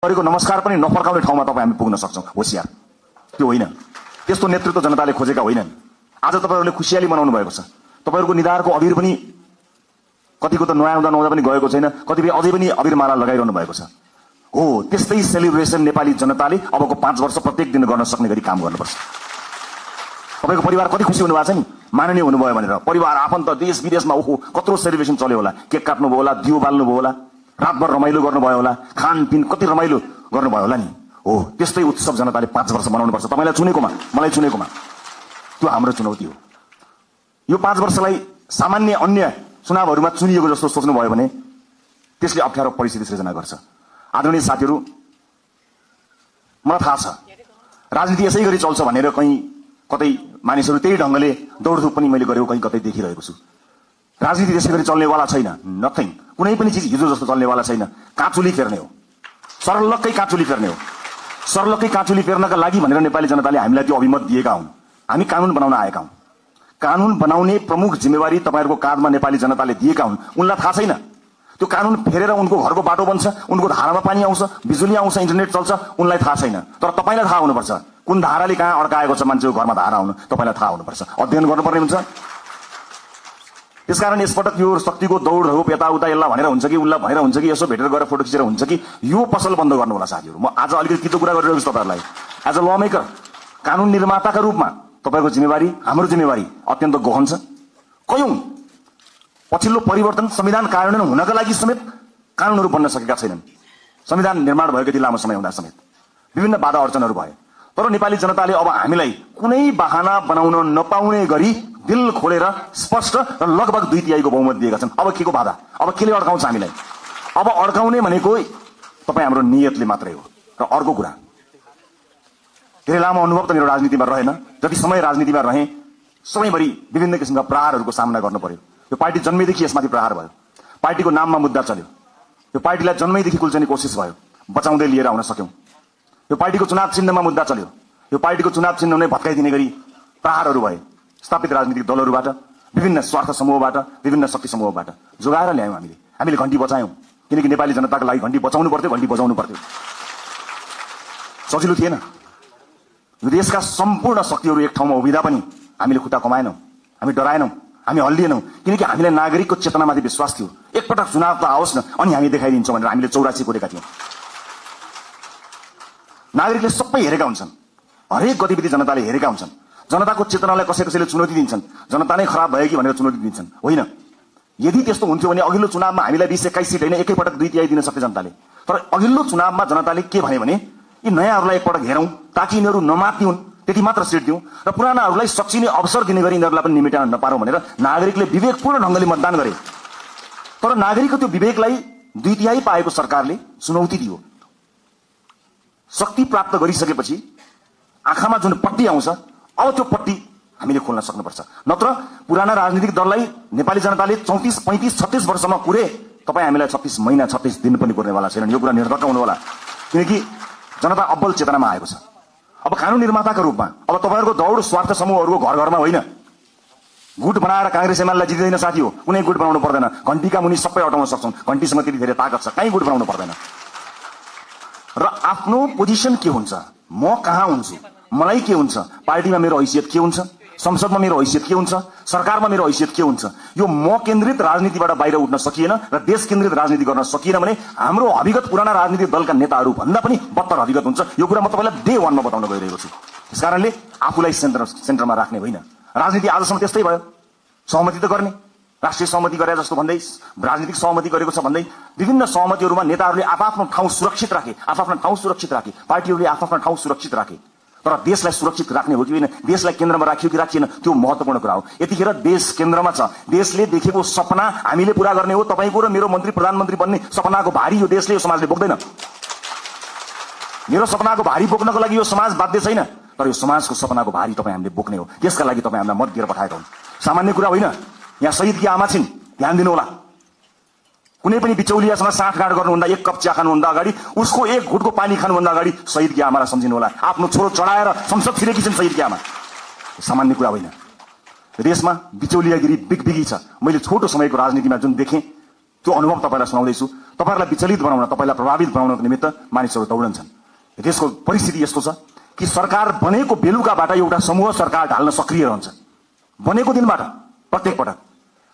गरेको नमस्कार पनि नफर्काउने ठाउँमा तपाईँ हामी पुग्न सक्छौं। होशियार त्यो होइन, त्यस्तो नेतृत्व जनताले खोजेका होइनन्। आज तपाईहरुले खुशियाली मनाउनु भएको छ। तपाईहरुको निधारको अबिर पनि कतिको त नयाँ हुँदा पनि गएको छैन, कतिपय अझै पनि अबिर माला लगाइरहनु भएको छ। हो, त्यस्तै सेलिब्रेसन नेपाली जनताले अबको 5 वर्ष प्रत्येक दिन गर्न सक्ने गरी काम गर्नुपर्छ। तपाईको परिवार कति खुशी हुनु भएको छ नि, माननीय हुनुभयो भनेर। परिवार आफन्त देश विदेशमा ओहो कत्रो सेलिब्रेसन चल्यो होला, केक काट्नु भयो होला, दियो बाल्नु भयो होला, रातभर रमाइलो गर्नुभयो होला, खानपिन कति रमाइलो गर्नुभयो होला नि। हो, त्यस्तै उत्सव जनताले 5 वर्ष मनाउनुपर्छ। तपाईलाई चुनेकोमा, मलाई चुनेकोमा त्यो हाम्रो चुनौती हो। यो 5 वर्षलाई सामान्य अन्य चुनावहरुमा चुनिएको जस्तो सोच्नु भयो भने त्यसले अप्ठ्यारो परिस्थिति सृजना गर्छ। आदरणीय साथीहरु, मलाई थाहा छ राजनीति यसै गरी चल्छ भनेर कहीं कतै मानिसहरु त्यही ढंगले दौडधुप पनि मैले गरेको कहीं कतै देखिरहेको छु। राजनीति त्यसै गरी चल्नेवाला छैन। नथिङ, कुनै पनि चीज हिजो जस्तो चल्नेवाला छैन। काँचुली फेर्ने हो, सरलक्कै काँचुली फेर्ने हो। सरलक्कै काँचुली फेर्नका लागि भनेर नेपाली जनताले हामीलाई त्यो अभिमत दिएका हुन्। हामी कानून बनाउन आएका हौं। कानून बनाउने प्रमुख जिम्मेवारी तपाईहरुको काँधमा नेपाली जनताले दिएका हुन्। उनलाई थाहा छैन त्यो कानून फेरेर उनको घरको बाटो बन्छ, उनको धारामा पानी आउँछ, बिजुली आउँछ, इन्टरनेट चल्छ, उनलाई थाहा छैन। तर तपाईलाई थाहा हुनुपर्छ कुन धाराले कहाँ अड्काएको छ मान्छेको घरमा धारा आउनु। तपाईलाई थाहा हुनुपर्छ, अध्ययन गर्नुपर्ने हुन्छ। त्यसकारण यसपटक यो शक्तिको दौड हो, यताउता यसलाई भनेर हुन्छ कि उसलाई भनेर हुन्छ कि यसो भेटेर गएर फोटो खिचेर हुन्छ कि यो पसल बन्द गर्नु होला साथीहरु। म आज अलिकति कितो कुरा गरिरहेको छु तपाईहरुलाई। एज अ ल मेकर, कानून निर्माताका रूपमा तपाईको जिम्मेवारी, हाम्रो जिम्मेवारी अत्यन्त गहन छ। कयौं पछिल्लो परिवर्तन संविधान कार्यान्वयन हुनका लागि समेत कानूनहरु बन्न सकेका छैनन्। संविधान निर्माण भएको यति लामो समय हुँदा समेत विभिन्न बाधा अडचनहरु भए। तर नेपाली जनताले अब हामीलाई कुनै बहाना बनाउन नपाउने गरी दिल खोलेर स्पष्ट र लगभग 2/3 को बहुमत दिएका छन्। अब के को बाधा, अब केले अड्काउँछ हामीलाई? अब अड्काउने भनेको तपाई हाम्रो नियतले मात्रै हो। र अर्को कुरा, धेरै लामो अनुभव त मेरो राजनीतिमा रहेन। जति समय राजनीतिमा रहे सबैभरि विभिन्न किसिमका प्रहारहरूको सामना गर्नु पर्यो। यो पार्टी जन्मैदेखि यसमाथि प्रहार भयो। पार्टीको नाममा मुद्दा चल्यो। यो पार्टीलाई जन्मैदेखि कुल्चने कोसिस भयो, बचाउँदै लिएर आउन सक्यौं। यो पार्टीको चुनाव चिन्हमा मुद्दा चल्यो। यो पार्टीको चुनाव चिन्ह नै भत्काइदिने गरी प्रहारहरू भए। स्थापित राजनीतिक दलहरूबाट, विभिन्न स्वार्थ समूहबाट, विभिन्न शक्ति समूहबाट जोगाएर ल्यायौं हामीले। हामीले घण्टी बचायौं, किनकि नेपाली जनताको लागि घण्टी बचाउनु पर्थ्यो, घण्टी बजाउनु पर्थ्यो। सजिलो थिएन। यो देशका सम्पूर्ण शक्तिहरू एक ठाउँमा उभिँदा पनि हामीले खुट्टा कमाएनौं, हामी डराएनौं, हामी हल्लिएनौं, किनकि हामीलाई नागरिकको चेतनामाथि विश्वास थियो। एकपटक चुनाव त आओस् न अनि हामी देखाइदिन्छौं भनेर हामीले 84 कोरेका थियौं। नागरिकले सबै हेरेका हुन्छन्, हरेक गतिविधि जनताले हेरेका हुन्छन्। जनताको चेतनालाई कसैले चुनौती दिन्छन्, जनता नै खराब भयो कि भनेर चुनौती दिन्छन्। होइन, यदि त्यस्तो हुन्थ्यो भने अघिल्लो चुनावमा हामीलाई 20-21 सिट हैन एकैपटक 2/3 दिन सक्थे जनताले। तर अघिल्लो चुनावमा जनताले के भने यी नयाँहरूलाई एकपटक हेरौं ताकि यिनीहरू नमातिउन्, त्यति मात्र सिट दिउँ र पुरानाहरूलाई सचिने अवसर दिने गरी यिनीहरूलाई पनि निमेटाउन नपारौं भनेर नागरिकले विवेकपूर्ण ढंगले मतदान गरे। तर नागरिकको त्यो विवेकलाई 2/3 पाएको सरकारले चुनौती दियो। शक्ति प्राप्त गरिसकेपछि आँखामा जुन पट्टी आउँछ, अब त्यो पट्टी हामीले खोल्न सक्नुपर्छ। नत्र पुराना राजनीतिक दललाई नेपाली जनताले 34, 35, 36 वर्षमा कुरे, तपाई हामीलाई 36 महिना 36 दिन पनि कुर्नेवाला छैनन्। यो कुरा निर्धक्क हुनु होला, किनकि जनता अब्बल चेतनामा आएको छ। अब कानून निर्माताका रूपमा अब तपाईहरुको दौड स्वार्थ समूहहरुको घर घरमा होइन। गुट बनाएर कांग्रेस एमालेलाई जित्दैन साथी हो, कुनै गुट बनाउनु पर्दैन। घण्टीका मुनि सबै हटाउन सक्छौं, घण्टीसँग त्यति धेरै ताकत छ, कहीँ गुट बनाउनु पर्दैन। र आफ्नो पोजिसन के हुन्छ, म कहाँ हुन्छु, मलाई के हुन्छ, पार्टीमा मेरो हैसियत के हुन्छ, संसदमा मेरो हैसियत के हुन्छ, सरकारमा मेरो हैसियत के हुन्छ, यो म केन्द्रित राजनीतिबाट बाहिर उठ्न सकिएन र देश केन्द्रित राजनीति गर्न सकिएन भने हाम्रो अभिगत पुराना राजनीतिक दलका नेताहरू भन्दा पनि बत्तर अभिगत हुन्छ। यो कुरा म तपाईलाई डे 1 मा बताउन गइरहेको छु। त्यसकारणले आफूलाई सेन्टरमा राख्ने होइन। राजनीति आजसम्म त्यस्तै भयो, सहमति त गर्ने, राष्ट्रिय सहमति गरे जस्तो भन्दै, राजनीतिक सहमति गरेको छ भन्दै विभिन्न सहमतिहरूमा नेताहरूले आफ्नो ठाउँ सुरक्षित राखे, आफ्नो ठाउँ सुरक्षित राखे, पार्टीहरूले आफ्नो ठाउँ सुरक्षित राखे। तर देशलाई सुरक्षित राख्ने हो कि होइन, देशलाई केन्द्रमा राखियो कि राखिएन, त्यो महत्त्वपूर्ण कुरा हो। यतिखेर देश केन्द्रमा छ, देशले देखेको सपना हामीले पूरा गर्ने हो। तपाईको र मेरो मन्त्री प्रधानमन्त्री बन्ने सपनाको भारी यो देशले, यो समाजले बोक्दैन। मेरो सपनाको भारी बोक्नको लागि यो समाज बाध्य छैन, तर यो समाजको सपनाको भारी तपाई हामीले बोक्ने हो। त्यसका लागि तपाई हामीलाई मत दिएर पठाएका हुन्। सामान्य कुरा होइन। यहाँ शहीदकी आमा छिन्, ध्यान दिनु होला। कुनै पनि बिचौलियासँग साँठगाँठ गर्नुभन्दा, एक कप चिया खानुभन्दा अगाडि, उसको एक घुटको पानी खानुभन्दा अगाडि शहीदकी आमालाई सम्झिनु होला। आफ्नो छोरो चढाएर संसद छिरेकी छिन् शहीदकी आमा। सामान्य कुरा होइन। देशमा बिचौलियागिरी बिगबिगी छ। मैले छोटो समयको राजनीतिमा जुन देखेँ त्यो अनुभव तपाईलाई सुनाउँदैछु। तपाईहरुलाई विचलित बनाउन, तपाईलाई प्रभावित बनाउनको निमित्त मानिसहरू दौडन्छन्। देशको परिस्थिति यस्तो छ कि सरकार बनेको बेलुकाबाट एउटा समूह सरकार ढाल्न सक्रिय रहन्छ। बनेको दिनबाट प्रत्येक पटक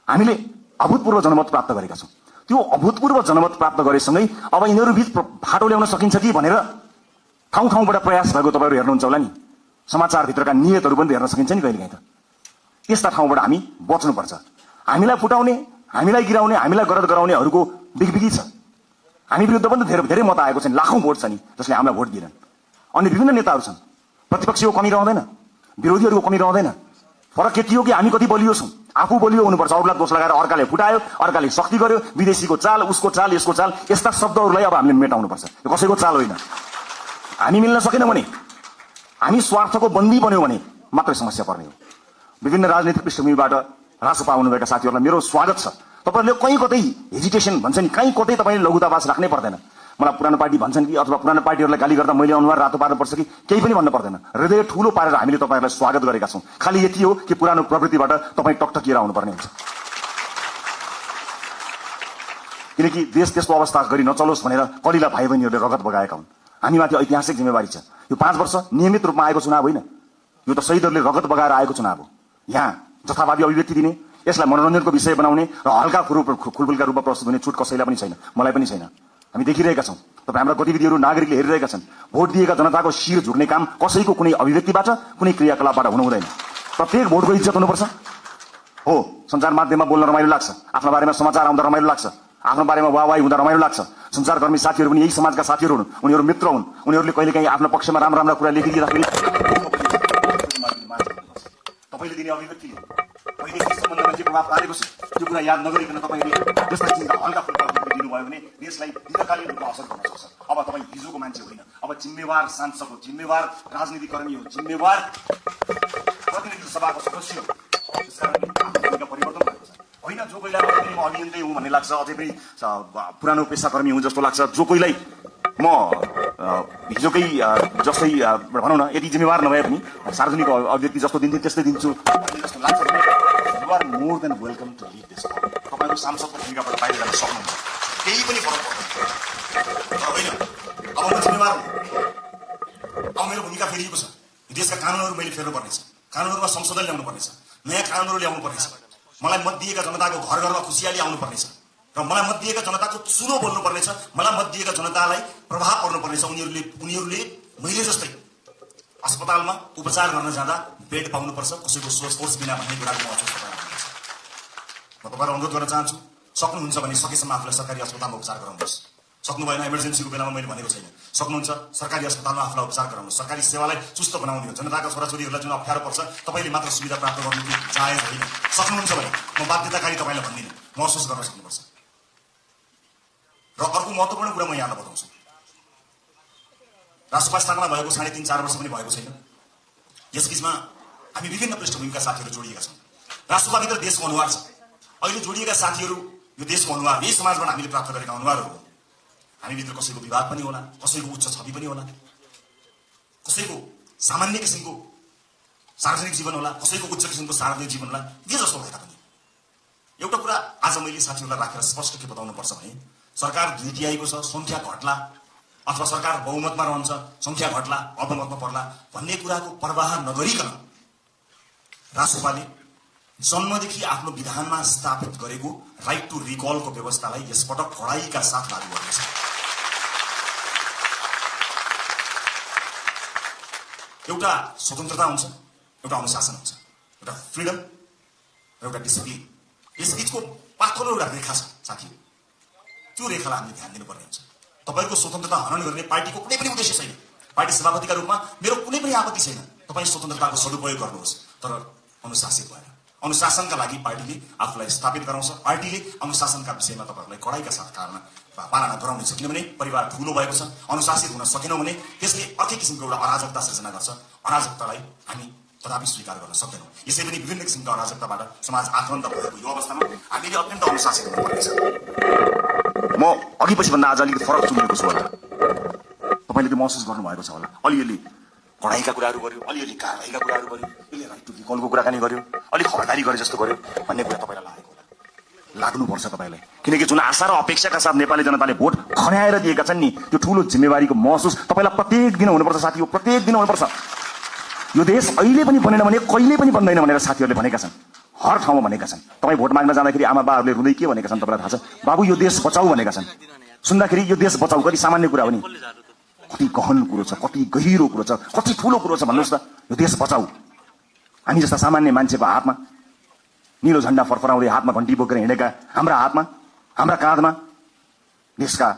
हामीले अभूतपूर्व जनमत प्राप्त गरेका छौं। त्यो अभूतपूर्व जनमत प्राप्त गरेसँगै अब यिनीहरू बीच फाटो ल्याउन सकिन्छ कि भनेर ठाउँ ठाउँबाट प्रयास भएको तपाईहरु हेर्नुहुन्छ होला नि। समाचार भित्रका नियतहरू पनि हेर्न सकिन्छ नि कहिलेकाहीँ त। त्यस्ता ठाउँबाट हामी बच्नुपर्छ। हामीलाई फुटाउने, हामीलाई गिराउने, हामीलाई गरद गराउनेहरूको बिगबिगी छ। हामी विरुद्ध पनि धेरै मत आएको छ नि, लाखौं भोट छ नि जसले हामीलाई भोट दिएनन्। अनि विभिन्न नेताहरू छन्, प्रतिपक्षीको कमी रहँदैन, विरोधीहरूको कमी रहँदैन। फरक के हो कि हामी कति बलियो छौं। आफू बलियो हुनुपर्छ, अरूलाई दोष लगाएर अर्काले फुटायो, अर्काले शक्ति गर्यो, विदेशीको चाल, उसको चाल, यसको चाल, यस्ता शब्दहरूलाई अब हामीले मेटाउनुपर्छ। यो कसैको चाल होइन। हामी मिल्न सकेनौं भने, हामी स्वार्थको बन्दी बन्यौं भने मात्रै समस्या पर्ने हो। विभिन्न राजनीतिक पृष्ठभूमिबाट रासोपा आउनुभएका साथीहरूलाई मेरो स्वागत छ। तपाईहरुले कहीँ कतै हेजिटेसन भन्छ नि, कहीँ कतै तपाईले लघुतावास राख्नै पर्दैन। मलाई पुरानो पार्टी भन्छन् कि अथवा पुरानो पार्टीहरूलाई गाली गर्दा मैले अनुहार रातो पार्नुपर्छ कि केही पनि भन्न पर्दैन। हृदय ठूलो पारेर हामीले तपाईहरुलाई स्वागत गरेका छौं। खाली यति हो कि पुरानो प्रवृत्तिबाट तपाई टकटकिएर आउनुपर्ने हुन्छ। किनकि देश त्यसको अवस्था गरी नचलोस् भनेर कलिला भाइ बहिनीहरूले रगत बगाएका हुन्। हामीमाथि ऐतिहासिक जिम्मेवारी छ। यो 5 वर्ष नियमित रूपमा आएको चुनाव होइन, यो त शहीदहरूले रगत बगाएर आएको चुनाव हो। यहाँ जथाभावी अभिव्यक्ति दिने, यसलाई मनोरञ्जनको विषय बनाउने र हल्का खुलफुलका रूपमा प्रस्तुत हुने छुट कसैलाई पनि छैन, मलाई पनि छैन। हामी देखिरहेका छौं तपाईँ हाम्रा गतिविधिहरू नागरिकले हेरिरहेका छन्। भोट दिएका जनताको शिर झुक्ने काम कसैको कुनै अभिव्यक्तिबाट, कुनै क्रियाकलापबाट हुनु हुँदैन। प्रत्येक भोटको इज्जत हुनुपर्छ। हो, सञ्चार माध्यममा बोल्न रमाइलो लाग्छ, आफ्नो बारेमा समाचार आउँदा रमाइलो लाग्छ, आफ्नो बारेमा वाहवाही हुँदा रमाइलो लाग्छ। सञ्चारकर्मी साथीहरू पनि यही समाजका साथीहरू हुन्, उनीहरू मित्र हुन्। उनीहरूले कहिलेकाहीँ आफ्नो पक्षमा राम्रा राम्रा कुरा लेखिदिँदाखेरि तपाईले दिने अभिव्यक्तिले पहिले के सम्बन्धमा के प्रभाव पारेको छ त्यो कुरा याद नगरिकन तपाईले जस्ता चिन्ता हल्का फुल्का अभिव्यक्ति दिनुभयो भने देशलाई दीर्घकालीन रूपमा असर गर्न सक्छ। अब तपाईँ हिजोको मान्छे होइन, अब जिम्मेवार सांसद हो, जिम्मेवार राजनीतिकर्मी हो, जिम्मेवार प्रतिनिधि सभाको सदस्य हो। त्यसकारणले भूमिका परिवर्तन भएको छ। होइन जो कोहीलाई म अभियन्तै हुँ भन्ने लाग्छ, अझै पनि पुरानो पेसाकर्मी हुँ जस्तो लाग्छ, जो कोहीलाई म हिजोकै जस्तै भनौँ न यति जिम्मेवार नभए पनि सार्वजनिक अभिव्यक्ति जस्तो दिन्थेँ त्यस्तै दिन्छु जस्तो लाग्छ भने you are more than welcome to lead this. तपाईँको सांसदको भूमिकाबाट बाहिर जान सक्नुहुन्छ, केही पनि फरक पर्दैन। होइन अब म जिम्मेवार हुँ, अब मेरो भूमिका फेरिएको छ। देशका कानुनहरू मैले फेर्नुपर्नेछ, कानुनहरूमा संशोधन ल्याउनु पर्नेछ, नयाँ कानुनहरू ल्याउनु पर्नेछ। मलाई मत दिएका जनताको घर घरमा खुसियाली आउनु पर्नेछ र मलाई मत दिएका जनताको चुनो बोल्नु पर्नेछ। मलाई मत दिएका जनतालाई प्रभाव पर्नु पर्नेछ। उनीहरूले मैले जस्तै अस्पतालमा उपचार गर्न जाँदा बेड पाउनुपर्छ, कसैको सोर्स बिना भन्ने कुराको महसुस गर्नुपर्छ। म तपाईँलाई अनुरोध गर्न चाहन्छु, सक्नुहुन्छ भने सकेसम्म आफूलाई सरकारी अस्पतालमा उपचार गराउनुहोस्। सक्नु भएन, इमर्जेन्सीको बेलामा मैले भनेको छैन, सक्नुहुन्छ सरकारी अस्पतालमा आफूलाई उपचार गराउनुहोस्। सरकारी सेवालाई चुस्त बनाउने हो। जनताका छोराछोरीहरूलाई जुन अप्ठ्यारो पर्छ तपाईँले मात्र सुविधा प्राप्त गर्नु जायज होइन। सक्नुहुन्छ भने म बाध्यताकारी तपाईँलाई भन्दिनँ, महसुस गर्न सक्नुपर्छ। र अर्को महत्त्वपूर्ण कुरा म यहाँलाई बताउँछु, राष्ट्रपा स्थापना भएको 3.5-4 वर्ष पनि भएको छैन। यसबीचमा हामी विभिन्न पृष्ठभूमिका साथीहरू जोडिएका छौँ। राष्ट्रपाभित्र देशको अनुहार छ। अहिले जोडिएका साथीहरू यो देशको अनुहार, यही समाजबाट हामीले प्राप्त गरेका अनुहारहरू हो। हामीभित्र कसैको विवाद पनि होला, कसैको उच्च छवि पनि होला, कसैको सामान्य किसिमको सार्वजनिक जीवन होला, कसैको उच्च किसिमको सार्वजनिक जीवन होला। जे जस्तो भए तापनि एउटा कुरा आज मैले साथीहरूलाई राखेर स्पष्ट के बताउनु पर्छ भने सरकार दुईटियाइको छ, संख्या घट्ला अथवा सरकार बहुमतमा रहन्छ, संख्या घट्ला अल्पमतमा पर्ला भन्ने कुराको परवाह नगरिकन राष्ट्रपाले जन्मदेखि आफ्नो विधानमा स्थापित गरेको राइट टु रिकलको व्यवस्थालाई यसपटक कडाइका साथ लागू गर्नेछ। एउटा स्वतन्त्रता हुन्छ, एउटा अनुशासन हुन्छ, एउटा फ्रिडम र एउटा डिसिप्लिन। यसबीचको पातलो एउटा रेखा छ साथी, त्यो रेखालाई हामीले ध्यान दिनुपर्ने हुन्छ। तपाईको स्वतन्त्रता हनन गर्ने पार्टीको कुनै पनि उद्देश्य छैन। पार्टी सभापतिका रूपमा मेरो कुनै पनि आपत्ति छैन, तपाईँ स्वतन्त्रताको सदुपयोग गर्नुहोस्, तर अनुशासित भएर। अनुशासनका लागि पार्टीले आफूलाई स्थापित गराउँछ। पार्टीले अनुशासनका विषयमा तपाईहरुलाई कडाइका साथ पालना गराउनेछ। किनभने परिवार ठूलो भएको छ, अनुशासित हुन सकेनौं भने त्यसले अर्कै किसिमको एउटा अराजकता सृजना गर्छ। अराजकतालाई हामी कदापि स्वीकार गर्न सक्दैनौं। यसै पनि विभिन्न किसिमका अराजकताबाट समाज आक्रान्त भएको यो अवस्थामा हामीले अत्यन्त अनुशासित हुनुपर्नेछ। म अघि पछि भन्दा आज अलिकति फरक चुनिएको छु होला, तपाईले त्यो महसुस गर्नुभएको छ होला। अलिअलि कडाइका कुराहरू गर्यो, अलिअलि कारबाहीका कुराहरू गर्यो, यसले राइट टु रिकलको कुराकानी गर्यो, अलिक खबरदारी गरे जस्तो गर्यो भन्ने कुरा तपाईलाई लागेको होला। लाग्नुपर्छ तपाईलाई, किनकि जुन आशा र अपेक्षाका साथ नेपाली जनताले भोट खन्याएर दिएका छन् नि, त्यो ठूलो जिम्मेवारीको महसुस तपाईलाई प्रत्येक दिन हुनुपर्छ साथी हो, प्रत्येक दिन हुनुपर्छ। यो देश अहिले पनि बनेन भने कहिले पनि बन्दैन भनेर साथीहरूले भनेका छन्, हर ठाउँमा भनेका छन्। तपाईँ भोट माग्न जाँदाखेरि आमा बाहरूले रुँदै के भनेका छन् तपाईँलाई थाहा छ? बाबु यो देश बचाऊ भनेका छन्। सुन्दाखेरि यो देश बचाऊ कति सामान्य कुरा हो नि, कति गहन कुरो छ, कति गहिरो कुरो छ, कति ठूलो कुरो छ भन्नुहोस् त। यो देश बचाऊ हामी जस्ता सामान्य मान्छेको हातमा, नीलो झण्डा फरफराउँदै हातमा घण्टी बोकेर हिँडेका हाम्रा हातमा, हाम्रा काँधमा देशका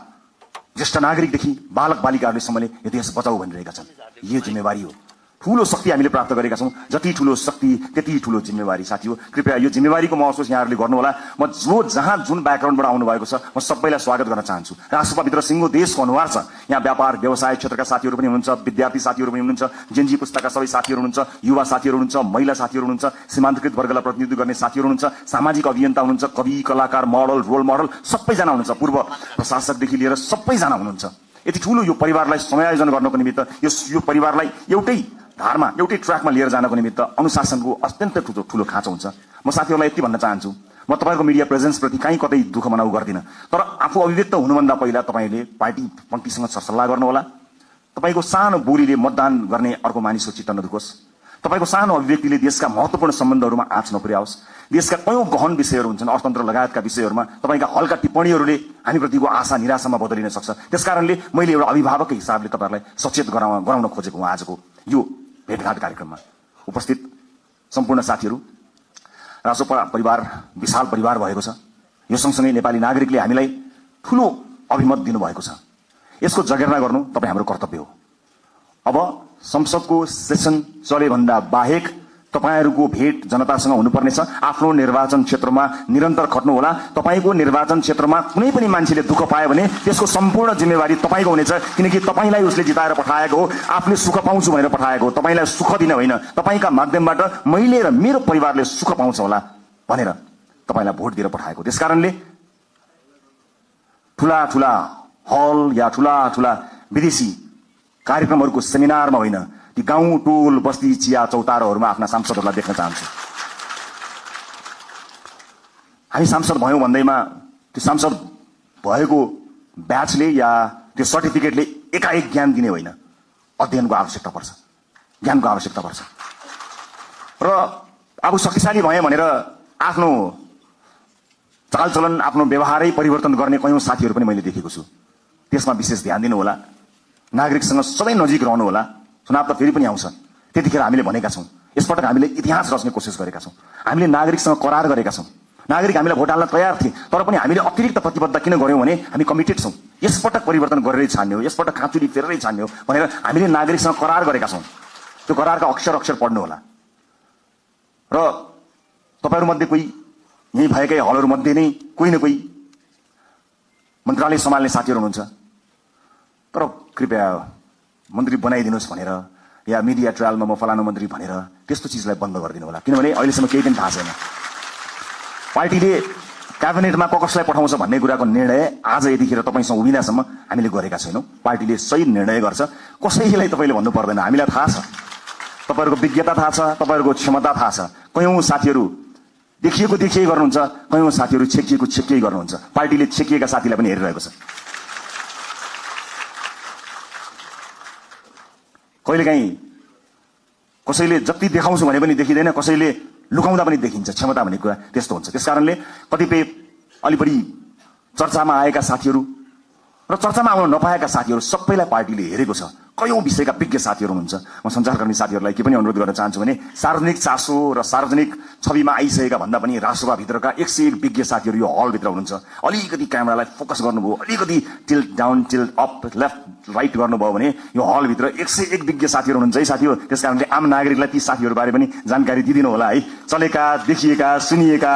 ज्येष्ठ नागरिकदेखि बालक बालिकाहरूलेसम्मले यो देश बचाऊ भनिरहेका छन्। यो जिम्मेवारी हो, ठूलो शक्ति हामीले प्राप्त गरेका छौँ। जति ठूलो शक्ति त्यति ठूलो जिम्मेवारी साथी हो। कृपया यो जिम्मेवारीको महसुस यहाँहरूले गर्नुहोला। म जो जहाँ जुन ब्याकग्राउन्डबाट आउनुभएको छ म सबैलाई स्वागत गर्न चाहन्छु। राष्ट्रसभाभित्र सिङ्गो देशको अनुहार छ। यहाँ व्यापार व्यवसाय क्षेत्रका साथीहरू पनि हुनुहुन्छ, विद्यार्थी साथीहरू पनि हुनुहुन्छ, जेनजी पुस्ताका सबै साथीहरू हुनुहुन्छ, युवा साथीहरू हुनुहुन्छ, महिला साथीहरू हुनुहुन्छ, सीमान्तकृत वर्गलाई प्रतिनिधित्व गर्ने साथीहरू हुनुहुन्छ, सामाजिक अभियन्ता हुनुहुन्छ, कवि कलाकार मोडल रोल मोडल सबैजना हुनुहुन्छ, पूर्व प्रशासकदेखि लिएर सबैजना हुनुहुन्छ। यति ठूलो यो परिवारलाई समायोजन गर्नको निमित्त, यो परिवारलाई एउटै धारमा एउटै ट्र्याकमा लिएर जानको निमित्त अनुशासनको अत्यन्त ठूलो खाँचो हुन्छ। म साथीहरूलाई यति भन्न चाहन्छु, म तपाईँको मिडिया प्रेजेन्सप्रति कहीँ कतै दुःख मनाउ गर्दिनँ, तर आफू अभिव्यक्त हुनुभन्दा पहिला तपाईँले पार्टी पङ्क्तिसँग सरसल्लाह गर्नुहोला। तपाईँको सानो बोलीले मतदान गर्ने अर्को मानिसको चित्त नदुखोस्। तपाईँको सानो अभिव्यक्तिले देशका महत्त्वपूर्ण सम्बन्धहरूमा आँच नपुर्याओस्। देशका कयौं गहन विषयहरू हुन्छन्, अर्थतन्त्र लगायतका विषयहरूमा तपाईँका हल्का टिप्पणीहरूले हामीप्रतिको आशा निराशामा बदलिन सक्छ। त्यसकारणले मैले एउटा अभिभावकको हिसाबले तपाईँहरूलाई सचेत गराउन खोजेको आजको यो भेटघाट कार्यक्रममा उपस्थित सम्पूर्ण साथीहरू। राष्ट्र परिवार विशाल परिवार भएको छ। यो सँगसँगै नेपाली नागरिकले हामीलाई ठूलो अभिमत दिनुभएको छ। यसको जगेर्ना गर्नु तपाईँ हाम्रो कर्तव्य हो। अब संसदको सेसन चले भन्दा बाहेक तपाईहरूको भेट जनतासँग हुनुपर्नेछ। आफ्नो निर्वाचन क्षेत्रमा निरन्तर खट्नुहोला। तपाईको निर्वाचन क्षेत्रमा कुनै पनि मान्छेले दुःख पायो भने त्यसको सम्पूर्ण जिम्मेवारी तपाईको हुनेछ, किनकि तपाईलाई उसले जिताएर पठाएको हो, आफूले सुख पाउँछु भनेर पठाएको हो। तपाईलाई सुख दिन होइन, तपाईका माध्यमबाट मैले र मेरो परिवारले सुख पाउँछ होला भनेर तपाईलाई भोट दिएर पठाएको। त्यसकारणले ठूला ठूला हल या ठूला ठूला विदेशी कार्यक्रमहरूको सेमिनारमा होइन, ती गाउँ टोल बस्ती चिया चौतारोहरूमा आफ्ना सांसदहरूलाई देख्न चाहन्छु। हामी सांसद भयौं भन्दैमा त्यो सांसद भएको ब्याचले या त्यो सर्टिफिकेटले एकाएक ज्ञान दिने होइन, अध्ययनको आवश्यकता पर्छ, ज्ञानको आवश्यकता पर्छ। र अब शक्तिशाली भए भनेर आफ्नो चालचलन आफ्नो व्यवहारै परिवर्तन गर्ने कयौं साथीहरू पनि मैले देखेको छु। त्यसमा विशेष ध्यान दिनु होला। नागरिकसँग सबै नजिक रहनु होला। चुनाव त फेरि पनि आउँछ, त्यतिखेर हामीले भनेका छौं, यसपटक हामीले इतिहास रच्ने कोसिस गरेका छौं। हामीले नागरिकसँग करार गरेका छौं। नागरिक हामीलाई भोट हाल्न तयार थिए, तर पनि हामीले अतिरिक्त प्रतिबद्धता किन गर्यौं भने हामी कमिटेड छौं। यसपटक परिवर्तन गरेरै छान्ने हो, यसपटक काँचुली फेरेरै छान्ने हो भनेर हामीले नागरिकसँग करार गरेका छौं। त्यो करारका अक्षर अक्षर पढ्नु होला। र तपाईहरुमध्ये कोही यही भएकै हलहरुमध्ये नै कोही न कोही मन्त्रालय सम्हाल्ने साथीहरू हुनुहुन्छ, तर कृपया मन्त्री बनाइदिनुहोस् भनेर या मिडिया ट्रायलमा म फलानु मन्त्री भनेर त्यस्तो चीजलाई बन्द गरिदिनु होला। किनभने अहिलेसम्म केही पनि थाहा छैन। पार्टीले क्याबिनेटमा कसलाई पठाउँछ भन्ने कुराको निर्णय आज यतिखेर तपाईसँग उभिँदासम्म हामीले गरेका छैनौं। पार्टीले सही निर्णय गर्छ, कसैलाई तपाईले भन्नु पर्दैन। हामीलाई थाहा छ, तपाईहरुको विज्ञता थाहा छ, तपाईहरुको क्षमता थाहा छ। कयौं साथीहरू देखिएको गर्नुहुन्छ, कयौं साथीहरू छेकिएको गर्नुहुन्छ। पार्टीले छेकिएका साथीलाई पनि हेरिरहेको छ। कहिलेकाहीँ कसैले जति देखाउँछु भने पनि देखिँदैन, कसैले लुकाउँदा पनि देखिन्छ। क्षमता भन्ने कुरा त्यस्तो हुन्छ। त्यसकारणले कतिपय अलि बढी चर्चामा आएका साथीहरू र चर्चामा आउन नपाएका साथीहरू सबैलाई पार्टीले हेरेको छ। कयौं विषयका विज्ञ साथीहरू हुनुहुन्छ। म सञ्चारकर्मी साथीहरूलाई के पनि अनुरोध गर्न चाहन्छु भने सार्वजनिक चासो र सार्वजनिक छविमा आइसकेका भन्दा पनि राष्ट्रसभाभित्रका 101 विज्ञ साथीहरू यो हलभित्र हुनुहुन्छ। अलिकति क्यामेरालाई फोकस गर्नुभयो, अलिकति tilt down tilt up left right गर्नुभयो भने यो हलभित्र 101 विज्ञ साथीहरू हुनुहुन्छ है साथीहरू। त्यसकारणले आम नागरिकलाई ती साथीहरूबारे पनि जानकारी दिदिनु होला है। चलेका, देखिएका, सुनिएका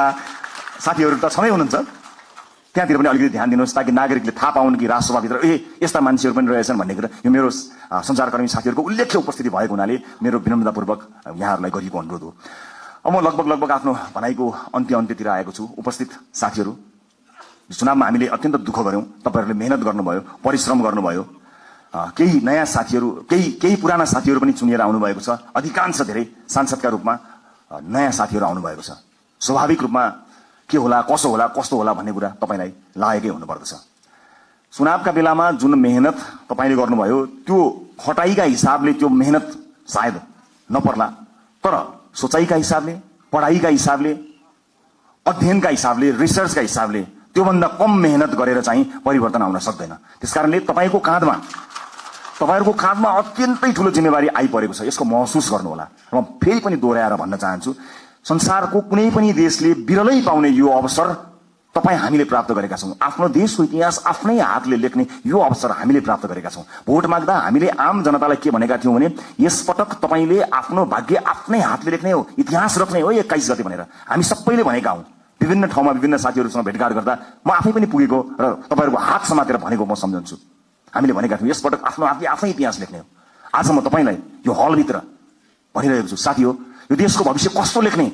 साथीहरू त छँदै हुनुहुन्छ, त्यहाँतिर पनि अलिकति ध्यान दिनुहोस् ताकि नागरिकले थाहा पाउन् कि राष्ट्रसभाभित्र यस्ता मान्छेहरू पनि रहेछन् भन्ने कुरा। यो मेरो सञ्चारकर्मी साथीहरूको उल्लेख्य उपस्थिति भएको हुनाले मेरो विनम्रतापूर्वक यहाँहरूलाई गरिएको अनुरोध हो। अब म लगभग आफ्नो भनाइको अन्त्यतिर आएको छु। उपस्थित साथीहरू, चुनावमा हामीले अत्यन्त दुःख गर्यौं, तपाईहरूले मेहनत गर्नुभयो, परिश्रम गर्नुभयो। केही नयाँ साथीहरू, केही पुराना साथीहरू पनि चुनिएर आउनुभएको छ। अधिकांश धेरै सांसदका रूपमा नयाँ साथीहरू आउनुभएको छ। स्वाभाविक रूपमा के होला कसो होला कस्तो होला भन्ने कुरा तपाईलाई लागेकै हुनुपर्दछ। चुनावका बेलामा जुन मेहनत तपाईले गर्नुभयो त्यो खटाइका हिसाबले त्यो मेहनत सायद नपर्ला, तर सोचाइका हिसाबले, पढाइका हिसाबले, अध्ययनका हिसाबले, रिसर्चका हिसाबले त्योभन्दा कम मेहनत गरेर चाहिँ परिवर्तन आउन सक्दैन। त्यसकारणले तपाईहरुको काँधमा अत्यन्तै ठूलो जिम्मेवारी आइपरेको छ, यसको महसुस गर्नुहोला। र म फेरि पनि दोहोर्याएर भन्न चाहन्छु, संसारको कुनै पनि देशले बिरलै पाउने यो अवसर तपाई हामीले प्राप्त गरेका छौं। आफ्नो देशको इतिहास आफ्नै हातले लेख्ने यो अवसर हामीले प्राप्त गरेका छौं। भोट माग्दा हामीले आम जनतालाई के भनेका थियौं भने यसपटक तपाईले आफ्नो भाग्य आफ्नै हातले लेख्ने हो, इतिहास रच्ने हो 21 गते भनेर हामी सबैले भनेका हौं। विभिन्न ठाउँमा विभिन्न साथीहरुसँग भेटघाट गर्दा म आफै पनि पुगेको र तपाईहरुको हात समातेर भनेको म सम्झन्छु। हामीले भनेका थियौं यसपटक आफ्नो हातले आफ्नै इतिहास लेख्ने हो। आज म तपाईलाई यो हलभित्र भनिरहेको छु, साथी हो, यो देशको भविष्य कस्तो लेख्ने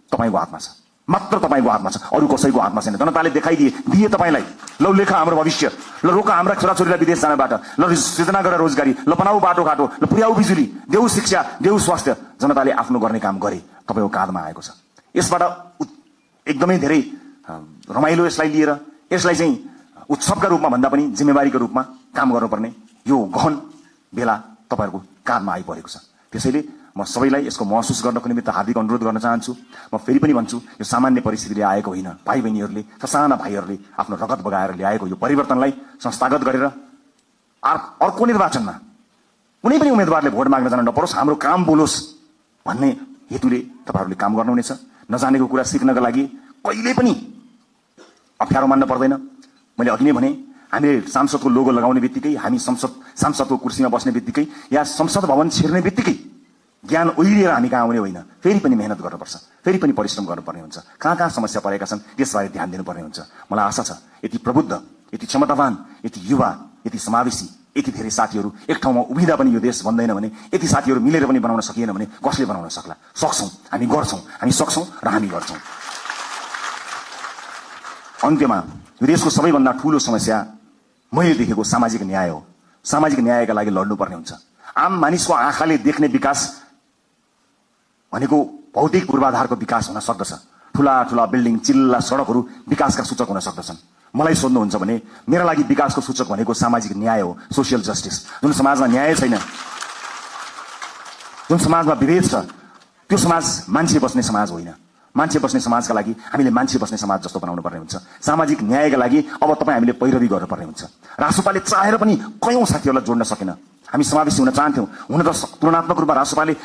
तपाईको हातमा छ, मात्र तपाईको हातमा छ, अरु कसैको हातमा छैन। जनताले दिए तपाईलाई, ल लेख हाम्रो भविष्य, ल रोक हाम्रा छोराछोरीलाई विदेश जानबाट, ल सृजना गर रोजगारी, ल बनाऊ बाटोघाटो, ल पुर्याऊ बिजुली, देऊ शिक्षा, देऊ स्वास्थ्य। जनताले आफ्नो गर्ने काम गरे, तपाईको काँधमा आएको छ। यसबाट एकदमै धेरै रमाइलो यसलाई लिएर, यसलाई चाहिँ उत्सवका रूपमा भन्दा पनि जिम्मेवारीको रूपमा काम गर्नुपर्ने यो गहन बेला तपाईहरुको काँधमा आइपरेको छ। त्यसैले म सबैलाई यसको महसुस गर्नको निमित्त हार्दिक अनुरोध गर्न चाहन्छु। म फेरि पनि भन्छु, यो सामान्य परिस्थितिले आएको होइन। भाइ बहिनीहरूले, ससाना भाइहरूले आफ्नो रगत बगाएर ल्याएको यो परिवर्तनलाई संस्थागत गरेर अर्को निर्वाचनमा कुनै पनि उम्मेदवारले भोट माग्न जान नपरोस्, हाम्रो काम बोलोस् भन्ने हेतुले तपाईहरुले काम गर्नुहुनेछ। नजानेको कुरा सिक्नका लागि कहिले पनि अप्ठ्यारो मान्न पर्दैन। मैले अघि नै भने हामीले सांसदको लोगो लगाउने बित्तिकै, हामी सांसदको कुर्सीमा बस्ने बित्तिकै या संसद भवन छिर्ने बित्तिकै ज्ञान ओइलिएर हामी कहाँ आउने होइन। फेरि पनि मेहनत गर्नुपर्छ, फेरि पनि परिश्रम गर्नुपर्ने हुन्छ। कहाँ समस्या परेका छन् त्यसबारे ध्यान दिनुपर्ने हुन्छ। मलाई आशा छ यति प्रबुद्ध, यति क्षमतावान, यति युवा, यति समावेशी, यति धेरै साथीहरू एक ठाउँमा उभिँदा पनि यो देश बन्दैन भने, यति साथीहरू मिलेर पनि बनाउन सकिएन भने कसले बनाउन सक्ला? सक्छौं, हामी गर्छौं, हामी सक्छौं र हामी गर्छौं। अन्त्यमा यो देशको सबैभन्दा ठूलो समस्या मैले देखेको सामाजिक न्याय हो। सामाजिक न्यायका लागि लड्नुपर्ने हुन्छ। आम मानिसको आँखाले देख्ने विकास भनेको भौतिक पूर्वाधारको विकास हुन सक्दछ। ठूला ठूला बिल्डिङ, चिल्ला सडकहरू विकासका सूचक हुन सक्दछन्। मलाई सोध्नुहुन्छ भने मेरा लागि विकासको सूचक भनेको सामाजिक न्याय हो, सोशल जस्टिस। जुन समाजमा न्याय छैन, जुन समाजमा विभेद छ, त्यो समाज मान्छे बस्ने समाज होइन। मान्छे बस्ने समाजका लागि हामीले मान्छे बस्ने समाज जस्तो बनाउनु पर्ने हुन्छ। सामाजिक न्यायका लागि अब तपाई हामीले पैरवी गर्नुपर्ने हुन्छ। रासोपाले चाहेर पनि कयौं साथीहरूलाई जोड्न सकेन। हामी समावेशी हुन चाहन्थ्यौं। हुन त तुलनात्मक रूपमा रासोपाले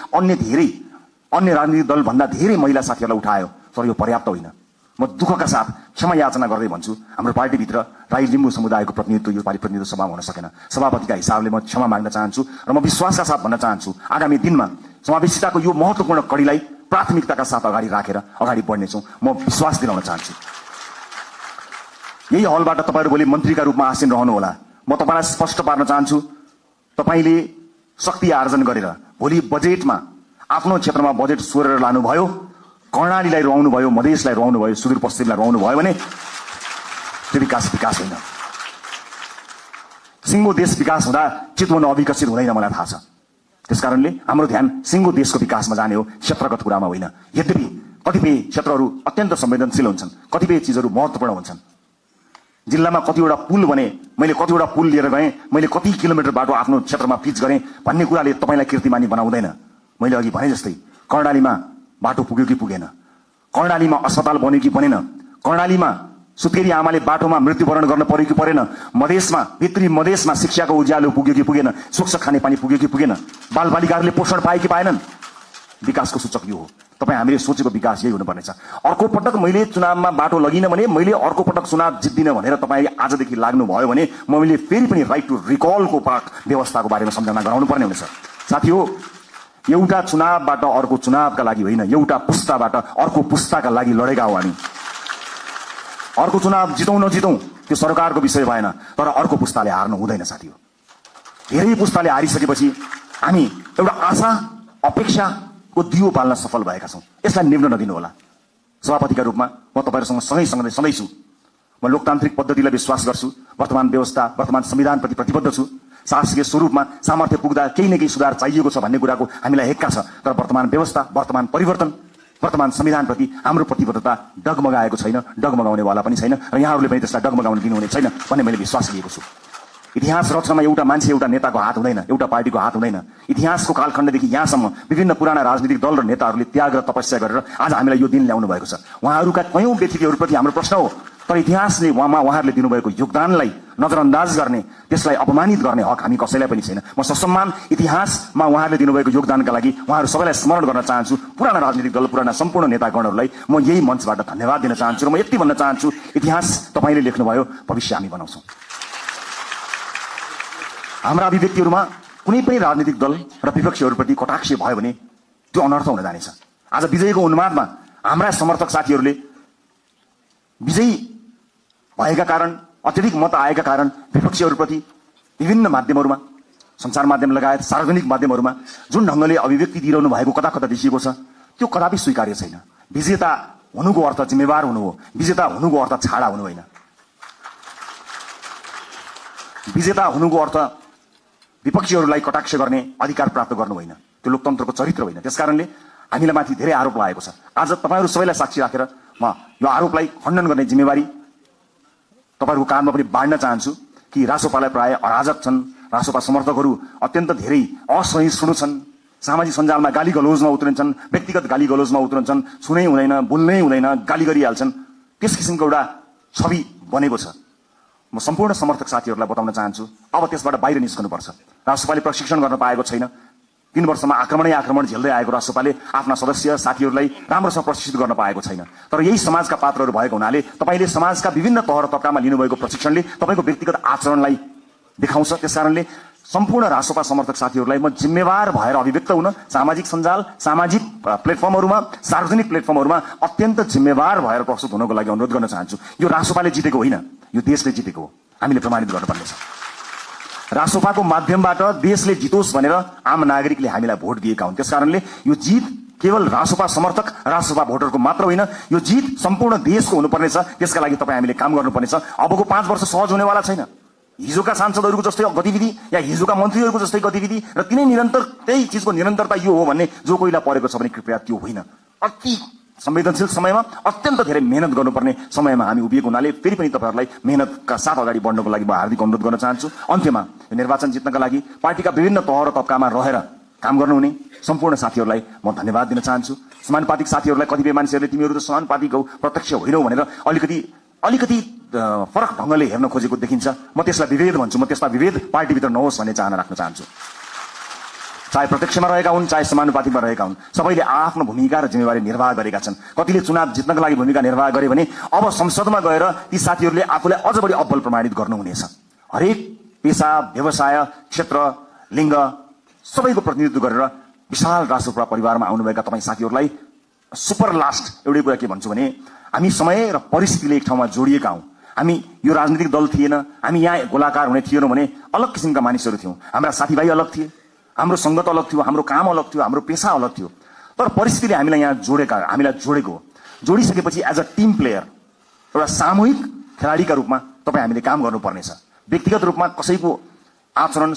अन्य राजनीतिक दल भन्दा धेरै महिला साथीहरूलाई उठायो, तर यो पर्याप्त होइन। म दुःखका साथ क्षमा याचना गर्दै भन्छु, हाम्रो पार्टीभित्र राई लिम्बू समुदायको प्रतिनिधित्व यो पालि प्रतिनिधित्व सभामा हुन सकेन। सभापतिका हिसाबले म क्षमा माग्न चाहन्छु र म विश्वासका साथ भन्न चाहन्छु आगामी दिनमा समावेशिताको यो महत्वपूर्ण कડીलाई प्राथमिकताका साथ अगाडि राखेर अगाडि बढ्नेछौं। म विश्वास दिलाउन चाहन्छु। यही हलबाट तपाईहरु भोलि मन्त्रीका रूपमा आसीन रहनुहोला। म तपाईलाई स्पष्ट पार्न चाहन्छु, तपाईले शक्ति आर्जन गरेर भोलि बजेटमा आफ्नो क्षेत्रमा बजेट सोरेर लानुभयो, कर्णालीलाई रुवाउनु भयो, मधेसलाई रुवाउनु भयो, सुदूरपश्चिमलाई रुवाउनु भयो भने त्यो विकास होइन। सिङ्गो देश विकास हुँदा चितवन अविकसित हुँदैन, मलाई थाहा छ। त्यसकारणले हाम्रो ध्यान सिङ्गो देशको विकासमा जाने हो, क्षेत्रगत कुरामा होइन। यद्यपि कतिपय क्षेत्रहरू अत्यन्त संवेदनशील हुन्छन्, कतिपय चीजहरू महत्त्वपूर्ण हुन्छन्। जिल्लामा कतिवटा पुल बने, मैले कतिवटा पुल लिएर गएँ, मैले कति किलोमिटर बाटो आफ्नो क्षेत्रमा पिच गरेँ भन्ने कुराले तपाईलाई कीर्तिमानी बनाउँदैन। मैले अघि भने जस्तै कर्णालीमा बाटो पुग्यो कि पुगेन, कर्णालीमा अस्पताल बन्यो कि बनेन, कर्णालीमा सुत्केरी आमाले बाटोमा मृत्युवरण गर्न पर्यो कि परेन, मधेसमा भित्री मधेसमा शिक्षाको उज्यालो पुग्यो कि पुगेन, स्वच्छ खानेपानी पुग्यो कि पुगेन, बालबालिकाहरूले पोषण पाए कि पाएनन्। विकासको सूचक यो हो। तपाईँ हामीले सोचेको विकास यही हुनुपर्नेछ। अर्को पटक मैले चुनावमा बाटो लगिन भने, मैले अर्को पटक चुनाव जित्दिन भनेर तपाईँ आजदेखि लाग्नुभयो भने मैले फेरि पनि राइट टु रिकलको व्यवस्थाको बारेमा सम्झना गराउनु पर्ने हुनेछ। साथी हो, एउटा चुनावबाट अर्को चुनावका लागि होइन, एउटा पुस्ताबाट अर्को पुस्ताका लागि लडेका हो हामी। अर्को चुनाव जितौं नजितौं त्यो सरकारको विषय भएन, तर अर्को पुस्ताले हार्नु हुँदैन साथी हो। धेरै पुस्ताले हारिसकेपछि हामी एउटा आशा अपेक्षाको दियो पाल्न सफल भएका छौं। यसलाई निभ्न नदिनु होला। सभापतिका रूपमा म तपाईहरुसँग सँगै छु। म लोकतान्त्रिक पद्धतिलाई विश्वास गर्छु, वर्तमान व्यवस्था, वर्तमान संविधानप्रति प्रतिबद्ध छु। शासकीय स्वरूपमा सामर्थ्य पुग्दा केही न केही सुधार चाहिएको छ भन्ने कुराको हामीलाई हेक्का छ, तर वर्तमान व्यवस्था, वर्तमान परिवर्तन वर्तमान संविधानप्रति हाम्रो प्रतिबद्धता डगमगाएको छैन, डगमगाउनेवाला पनि छैन र यहाँहरूले पनि त्यसलाई डगमगाउन दिनुहुने छैन भन्ने मैले विश्वास लिएको छु। इतिहास रचनामा एउटा मान्छे एउटा नेताको हात हुँदैन, एउटा पार्टीको हात हुँदैन। इतिहासको कालखण्डदेखि यहाँसम्म विभिन्न पुराना राजनीतिक दल र नेताहरूले त्याग र तपस्या गरेर आज हामीलाई यो दिन ल्याउनु भएको छ। उहाँहरूका कयौं व्यक्तित्वहरूप्रति हाम्रो प्रश्न हो, तर इतिहासले उहाँहरूले दिनुभएको योगदानलाई नजरअन्दाज गर्ने, त्यसलाई अपमानित गर्ने हक हामी कसैलाई पनि छैन। म ससम्मान इतिहासमा उहाँहरूले दिनुभएको योगदानका लागि उहाँहरू सबैलाई स्मरण गर्न चाहन्छु। पुराना राजनीतिक दल, पुराना सम्पूर्ण नेतागणहरूलाई म यही मञ्चबाट धन्यवाद दिन चाहन्छु र म यति भन्न चाहन्छु, इतिहास तपाईले लेख्नुभयो, भविष्य हामी बनाउँछौँ। हाम्रा अभिव्यक्तिहरूमा कुनै पनि राजनीतिक दल र विपक्षीहरूप्रति कटाक्ष भयो भने त्यो अनर्थ हुन जानेछ। आज विजयको उन्मादमा हाम्रा समर्थक साथीहरूले विजयी भएका कारण, अत्यधिक मत आएका कारण विपक्षीहरूप्रति विभिन्न माध्यमहरूमा, सञ्चार माध्यम लगायत सार्वजनिक माध्यमहरूमा जुन ढङ्गले अभिव्यक्ति दिइरहनु भएको कता कता देखिएको छ, त्यो कदापि स्वीकार्य छैन। विजेता हुनुको अर्थ जिम्मेवार हुनु हो, विजेता हुनुको अर्थ छाडा हुनु होइन। विजेता हुनुको अर्थ विपक्षीहरूलाई कटाक्ष गर्ने अधिकार प्राप्त गर्नु होइन, त्यो लोकतन्त्रको चरित्र होइन। त्यसकारणले हामीलाई माथि धेरै आरोप लागेको छ। आज तपाईहरू सबैलाई साक्षी राखेर म यो आरोपलाई खण्डन गर्ने जिम्मेवारी तपाईहरूको काँधमा पनि बाँड्न चाहन्छु कि रासोपालाई प्राय अराजक छन्, रासोपा समर्थकहरू अत्यन्त धेरै असहिष्णु छन्, सामाजिक सञ्जालमा गाली गलौजमा उत्रन्छन्, व्यक्तिगत गाली गलौजमा उत्रन्छन्, छुनै हुँदैन, बोल्नै हुँदैन, गाली गरिहाल्छन्। त्यस किसिमको एउटा छवि बनेको छ। म सम्पूर्ण समर्थक साथीहरूलाई बताउन चाहन्छु, अब त्यसबाट बाहिर निस्कनुपर्छ। रासोपाले प्रशिक्षण गर्न पाएको छैन। 3 वर्षमा आक्रमण झेल्दै आएको रासोपाले आफ्ना सदस्य साथीहरूलाई राम्रोसँग प्रशिक्षित गर्न पाएको छैन। तर यही समाजका पात्रहरू भएको हुनाले तपाईले समाजका विभिन्न तह र तबकामा लिनुभएको प्रशिक्षणले तपाईको व्यक्तिगत आचरणलाई देखाउँछ। त्यसकारणले सम्पूर्ण रासोपा समर्थक साथीहरूलाई म जिम्मेवार भएर अभिव्यक्त हुन सामाजिक सञ्जाल, सामाजिक प्लेटफर्महरूमा, सार्वजनिक प्लेटफर्महरूमा अत्यन्त जिम्मेवार भएर प्रस्तुत हुनको लागि अनुरोध गर्न चाहन्छु। यो रासोपाले जितेको होइन, यो देशले जितेको हो। हामीले प्रमाणित गर्नुपर्नेछ। रासोपाको माध्यमबाट देशले जितोस् भनेर आम नागरिकले हामीलाई भोट दिएका हुन्। त्यसकारणले यो जित केवल रासोपा समर्थक, रासोपा भोटरको मात्र होइन, यो जित सम्पूर्ण देशको हुनुपर्नेछ। त्यसका लागि तपाईँ हामीले काम गर्नुपर्नेछ। अबको 5 वर्ष सहज हुनेवाला छैन। हिजोका सांसदहरूको जस्तै गतिविधि या हिजोका मन्त्रीहरूको जस्तै गतिविधि र तिनै निरन्तर त्यही चिजको निरन्तरता यो हो भन्ने जो कोहीलाई परेको छ भने कृपया त्यो होइन। अति संवेदनशील समयमा अत्यन्त धेरै मेहनत गर्नुपर्ने समयमा हामी उभिएको हुनाले फेरि पनि तपाईहरूलाई मेहनतका साथ अगाडि बढ्नको लागि म हार्दिक अनुरोध गर्न चाहन्छु। अन्त्यमा यो निर्वाचन जित्नका लागि पार्टीका विभिन्न तह र तबकामा रहेर काम गर्नुहुने सम्पूर्ण साथीहरूलाई म धन्यवाद दिन चाहन्छु। समानुपातिक साथीहरूलाई कतिपय मान्छेहरूले तिमीहरू त समानुपातिक हौ, प्रत्यक्ष होइनौ भनेर अलिकति फरक ढङ्गले हेर्न खोजेको देखिन्छ। म त्यसलाई विभेद भन्छु। म त्यसमा विभेद पार्टीभित्र नहोस् भन्ने चाहना राख्न चाहन्छु। चाहे प्रत्यक्षमा रहेका हुन्, चाहे समानुपातिकमा रहेका हुन्, सबैले आफ्नो भूमिका र जिम्मेवारी निर्वाह गरेका छन्। कतिले चुनाव जित्नका लागि भूमिका निर्वाह गरे भने अब संसदमा गएर ती साथीहरूले आफूलाई अझ बढी अब्बल प्रमाणित गर्नुहुनेछ। हरेक पेशा, व्यवसाय, क्षेत्र, लिङ्ग सबैको प्रतिनिधित्व गरेर विशाल राष्ट्रपुरा परिवारमा आउनुभएका तपाईँ साथीहरूलाई सुपर लास्ट एउटै कुरा के भन्छु भने हामी समय र परिस्थितिले एक ठाउँमा जोडिएका हौँ। हामी यो राजनीतिक दल थिएन, हामी यहाँ गोलाकार हुने थिएनौँ भने अलग किसिमका मानिसहरू थियौँ। हाम्रा साथीभाइ अलग थिए, हाम्रो सङ्गत अलग थियो, हाम्रो काम अलग थियो, हाम्रो पेशा अलग थियो। तर परिस्थितिले हामीलाई यहाँ हामीलाई जोडेको हो। जोडिसकेपछि एज अ टिम प्लेयर, एउटा सामूहिक खेलाडीका रूपमा तपाईँ हामीले काम गर्नुपर्नेछ। व्यक्तिगत रूपमा कसैको आचरण,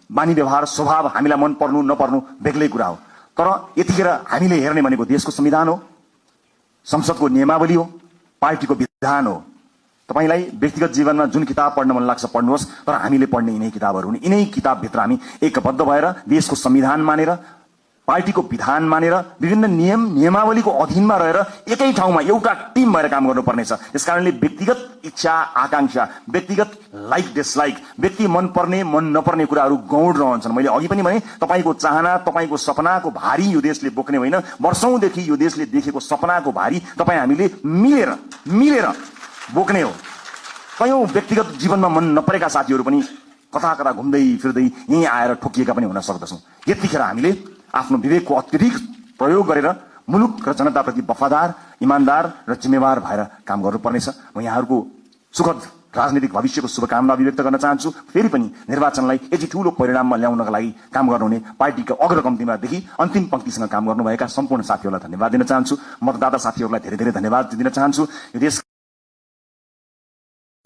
बानी व्यवहार, स्वभाव हामीलाई मन पर्नु नपर्नु बेग्लै कुरा हो। तर यतिखेर हामीले हेर्ने भनेको देशको संविधान हो, संसदको नियमावली हो, पार्टीको विधान हो। तपाईलाई व्यक्तिगत जीवनमा जुन किताब पढ्न मन लाग्छ पढ्नुहोस्, तर हामीले पढ्ने यिनै किताबहरू हुन्। यिनै किताबभित्र हामी एकबद्ध भएर देशको संविधान मानेर, पार्टीको विधान मानेर, विभिन्न नियमावलीको अधीनमा रहेर एकै ठाउँमा एउटा टिम भएर काम गर्नुपर्नेछ। त्यसकारणले व्यक्तिगत इच्छा आकांक्षा, व्यक्तिगत लाइक डिसलाइक, व्यक्ति मन पर्ने मन नपर्ने कुराहरू गौण रहन्छन्। मैले अघि पनि भने तपाईँको चाहना, तपाईँको सपनाको भारी यो देशले बोक्ने होइन, वर्षौंदेखि यो देशले देखेको सपनाको भारी तपाईँ हामीले मिलेर बोक्ने हो। कयौं व्यक्तिगत जीवनमा मन नपरेका साथीहरू पनि कता कता घुम्दै फिर्दै यहीँ आएर ठोकिएका पनि हुन सक्दछौँ। यतिखेर हामीले आफ्नो विवेकको अत्यधिक प्रयोग गरेर मुलुक र जनताप्रति वफादार, इमान्दार र जिम्मेवार भएर काम गर्नुपर्नेछ। म यहाँहरूको सुखद राजनीतिक भविष्यको शुभकामना अभिव्यक्त गर्न चाहन्छु। फेरि पनि निर्वाचनलाई यति ठूलो परिणाममा ल्याउनका लागि काम गर्नुहुने पार्टीको अग्रपङ्क्तिमादेखि अन्तिम पंक्तिसँग काम गर्नुभएका सम्पूर्ण साथीहरूलाई धन्यवाद दिन चाहन्छु। मतदाता साथीहरूलाई धेरै धेरै धन्यवाद दिन चाहन्छु। यो देश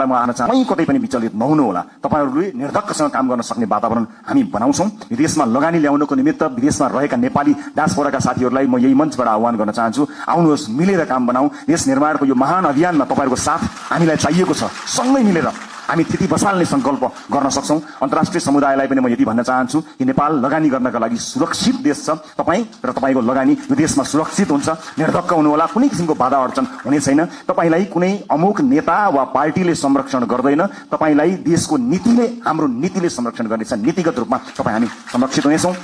म आउन चाहन्छु कहीँ कतै पनि विचलित नहुनु होला। तपाईहरुले निर्धक्कसँग काम गर्न सक्ने वातावरण हामी बनाउँछौं। विदेशमा लगानी ल्याउनको निमित्त विदेशमा रहेका नेपाली डायस्पोराका साथीहरुलाई म यही मञ्चबाट आह्वान गर्न चाहन्छु, आउनुहोस् मिलेर काम बनाऊ। देश निर्माणको यो महान अभियानमा तपाईहरुको साथ हामीलाई चाहिएको छ। सँगै मिलेर हामी स्थिति बसाल्ने संकल्प गर्न सक्छौं। अन्तर्राष्ट्रिय समुदायलाई पनि म यति भन्न चाहन्छु कि नेपाल लगानी गर्नका लागि सुरक्षित देश छ। तपाई र तपाईको लगानी यो देशमा सुरक्षित हुन्छ। निर्धक्क हुनु होला, कुनै किसिमको बाधा अडचन हुने छैन। तपाईलाई कुनै अमुक नेता वा पार्टीले संरक्षण गर्दैन, तपाईलाई देशको नीतिले, हाम्रो नीतिले संरक्षण गर्नेछ। नीतिगत रूपमा तपाई हामी संरक्षित हुनेछौं।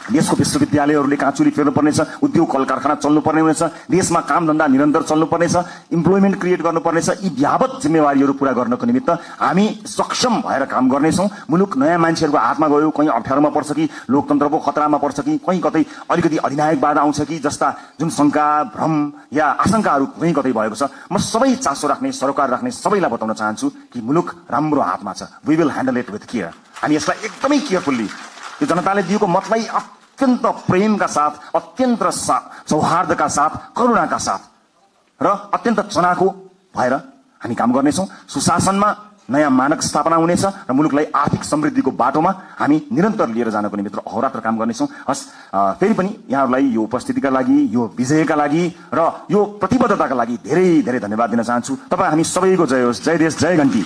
देशको विश्वविद्यालयहरूले काँचुली फेर्नु पर्नेछ, उद्योग कल कारखाना चल्नु पर्ने हुनेछ, देशमा काम धन्दा निरन्तर चल्नु पर्नेछ, इम्प्लोइमेन्ट क्रिएट गर्नुपर्नेछ। यी व्यापक जिम्मेवारीहरू पूरा गर्नको निमित्त हामी सक्षम भएर काम गर्नेछौं। मुलुक नयाँ मान्छेहरूको हातमा गयो, कहीँ अप्ठ्यारोमा पर्छ कि लोकतन्त्रको खतरामा पर्छ कि कहीँ कतै अलिकति अधिनायक बाधा आउँछ कि जस्ता जुन शंका भ्रम या आशंकाहरू कहीँ कतै भएको छ, म सबै चासो राख्ने, सरोकार राख्ने सबैलाई बताउन चाहन्छु कि मुलुक राम्रो हातमा छ। We will handle it with care. हामी यसलाई एकदमै केयरफुल्ली यो जनताले दिएको मतलाई अत्यन्त प्रेमका साथ, अत्यन्त सौहार्दका साथ, करुणाका साथ र अत्यन्त चनाखो भएर हामी काम गर्नेछौं। सुशासनमा नयाँ मानक स्थापना हुनेछ र मुलुकलाई आर्थिक समृद्धिको बाटोमा हामी निरन्तर लिएर जानको निमित्त अहोरात्र काम गर्नेछौं। हस्, फेरि पनि यहाँहरूलाई यो उपस्थितिका लागि, यो विजयका लागि र यो प्रतिबद्धताका लागि धेरै धेरै धन्यवाद दिन चाहन्छु। तपाईँ हामी सबैको जय होस्। जय देश, जय घण्टी।